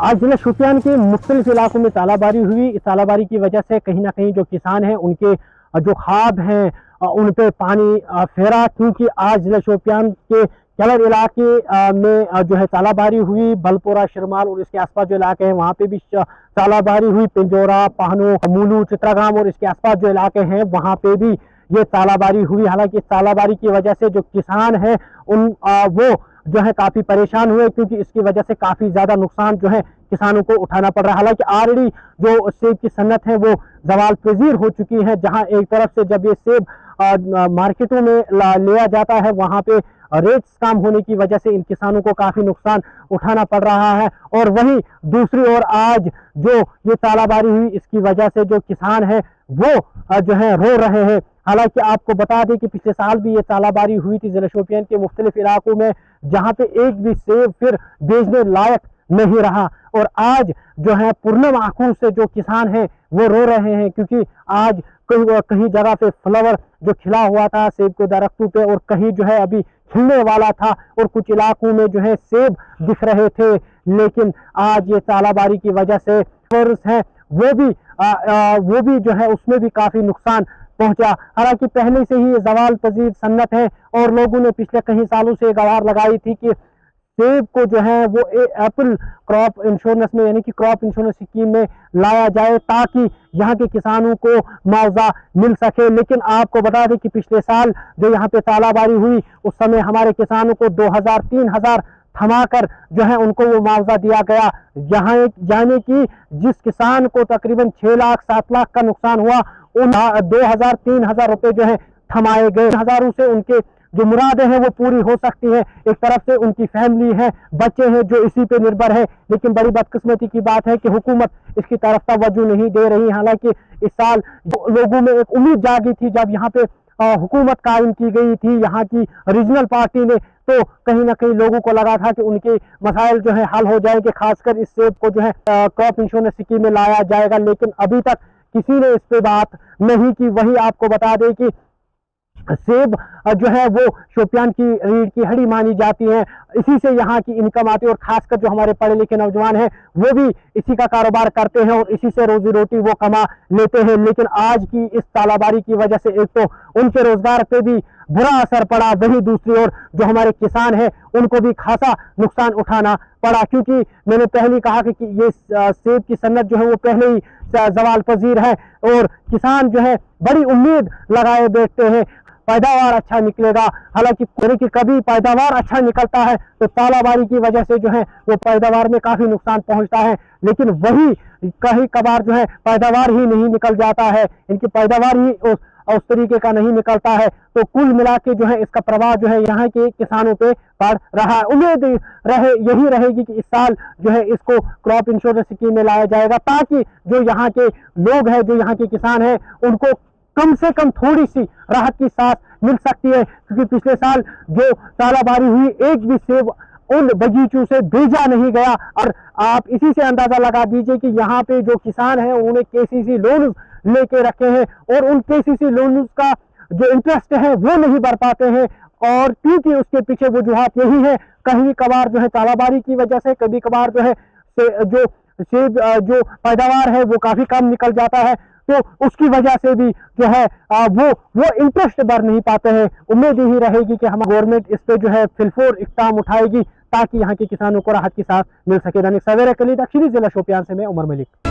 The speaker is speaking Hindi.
आज जिला शोपियान के मुख्तलिफ इलाकों में तालाबारी हुई। इस तालाबारी की वजह से कहीं ना कहीं जो किसान हैं उनके जो खाद हैं उन पे पानी फेरा, क्योंकि आज जिला शोपियान के कलर इलाके में जो है तालाबारी हुई। बलपोरा, शिरमाल और इसके आसपास जो इलाके हैं वहाँ पे भी तालाबारी हुई। पिंजौरा, पाहनो, मूलू, चित्रागाम और इसके आसपास जो इलाके हैं वहाँ पे भी ये तालाबारी हुई। हालांकि इस तालाबारी की वजह से जो किसान हैं वो जो है काफी परेशान हुए, क्योंकि इसकी वजह से काफी ज्यादा नुकसान जो है किसानों को उठाना पड़ रहा है। हालांकि ऑलरेडी जो सेब की सन्नत है वो जवाल पजीर हो चुकी है, जहां एक तरफ से जब ये सेब मार्केटों में लिया जाता है वहां पे रेट्स कम होने की वजह से इन किसानों को काफी नुकसान उठाना पड़ रहा है, और वहीं दूसरी ओर आज जो ये तालाबारी हुई इसकी वजह से जो किसान है वो जो है रो रहे हैं। हालांकि आपको बता दें कि पिछले साल भी ये तालाबारी हुई थी जिला शोपियान के मुख्तलिफ इलाकों में, जहां पे एक भी सेब फिर बेचने लायक नहीं रहा। और आज जो है पूर्णम आंखों से जो किसान हैं वो रो रहे हैं, क्योंकि आज कहीं जगह पे फ्लावर जो खिला हुआ था सेब के दरख्तों पे, और कहीं जो है अभी खिलने वाला था, और कुछ इलाकों में जो है सेब दिख रहे थे। लेकिन आज ये तालाबारी की वजह से है वो भी जो है उसमें भी काफी नुकसान पहुंचा। हालांकि पहले से ही ये जवाल पजीर सन्नत है, और लोगों ने पिछले कई सालों से गुहार लगाई थी कि सेब को जो है वो एप्पल क्रॉप इंश्योरेंस में यानी कि क्रॉप इंश्योरेंस स्कीम में लाया जाए, ताकि यहाँ के किसानों को मुआवजा मिल सके। लेकिन आपको बता दें कि पिछले साल जो यहाँ पे तालाबारी हुई उस समय हमारे किसानों को 2000-3000 थमाकर जो है उनको वो मुआवजा दिया गया, यहाँ यानी कि जिस किसान को तकरीबन 6 लाख 7 लाख का नुकसान हुआ उन 2000-3000 रुपए जो है थमाए गए। हजारों से उनके जो मुरादें हैं वो पूरी हो सकती है। एक तरफ से उनकी फैमिली है, बच्चे हैं जो इसी पे निर्भर है, लेकिन बड़ी बदकिस्मती की बात है कि हुकूमत इसकी तरफ तवज्जो नहीं दे रही। हालांकि इस साल लोगों में एक उम्मीद जागी थी जब यहाँ पे हुकूमत कायम की गई थी यहाँ की रीजनल पार्टी ने, तो कहीं ना कहीं लोगों को लगा था कि उनके मसाइल जो है हल हो जाएंगे, खासकर इस सेब को जो है क्रॉप इंश्योरेंस स्कीम में लाया जाएगा। लेकिन अभी तक किसी ने इस पे बात नहीं की। वही आपको बता दें कि सेब जो है वो शोपियान की रीढ़ की हड्डी मानी जाती है, इसी से यहाँ की इनकम आती है, और खासकर जो हमारे पढ़े लिखे नौजवान हैं वो भी इसी का कारोबार करते हैं और इसी से रोजी रोटी वो कमा लेते हैं। लेकिन आज की इस तालाबारी की वजह से एक तो उनके रोजगार पे भी बुरा असर पड़ा, वहीं दूसरी ओर जो हमारे किसान हैं उनको भी खासा नुकसान उठाना पड़ा, क्योंकि मैंने पहले कहा कि ये सेब की सन्नत जो है वो पहले ही जवाल पजीर है, और किसान जो है बड़ी उम्मीद लगाए बैठते हैं पैदावार अच्छा निकलेगा। हालांकि कभी पैदावार अच्छा निकलता है तो तालाबारी की वजह से जो है वो पैदावार में काफी नुकसान पहुंचता है, लेकिन वही कहीं कभार जो है पैदावार ही नहीं निकल जाता है, इनकी पैदावार ही उस तरीके का नहीं निकलता है। तो कुल मिला के जो है इसका प्रभाव जो है यहाँ के किसानों पे पड़ रहा है। उम्मीद यही रहेगी कि इस साल जो है इसको क्रॉप इंश्योरेंस स्कीम में लाया जाएगा, ताकि जो यहाँ के लोग हैं, जो यहाँ के किसान हैं, उनको कम से कम थोड़ी सी राहत की सांस मिल सकती है। क्योंकि पिछले साल जो तालाबारी हुई एक भी सेब उन बगीचों से भेजा नहीं गया, और आप इसी से अंदाजा लगा दीजिए कि यहाँ पे जो किसान हैं उन्हें केसीसी लोन लेके रखे हैं, और उन केसीसी लोन का जो इंटरेस्ट है वो नहीं भर पाते हैं, और क्योंकि उसके पीछे वजूहात यही है, कहीं कभार जो है तालाबारी की वजह से, कभी कभार जो है जो सेब जो पैदावार है वो काफी कम निकल जाता है, तो उसकी वजह से भी जो है वो इंटरेस्ट भर नहीं पाते हैं। उम्मीद यही रहेगी कि हमारी गवर्नमेंट इस पे जो है फिलफोर इक़दाम उठाएगी, ताकि यहाँ के किसानों को राहत की सांस मिल सके। दैनिक सवेरा के लिए दक्षिणी जिला शोपियान से मैं उमर मलिक।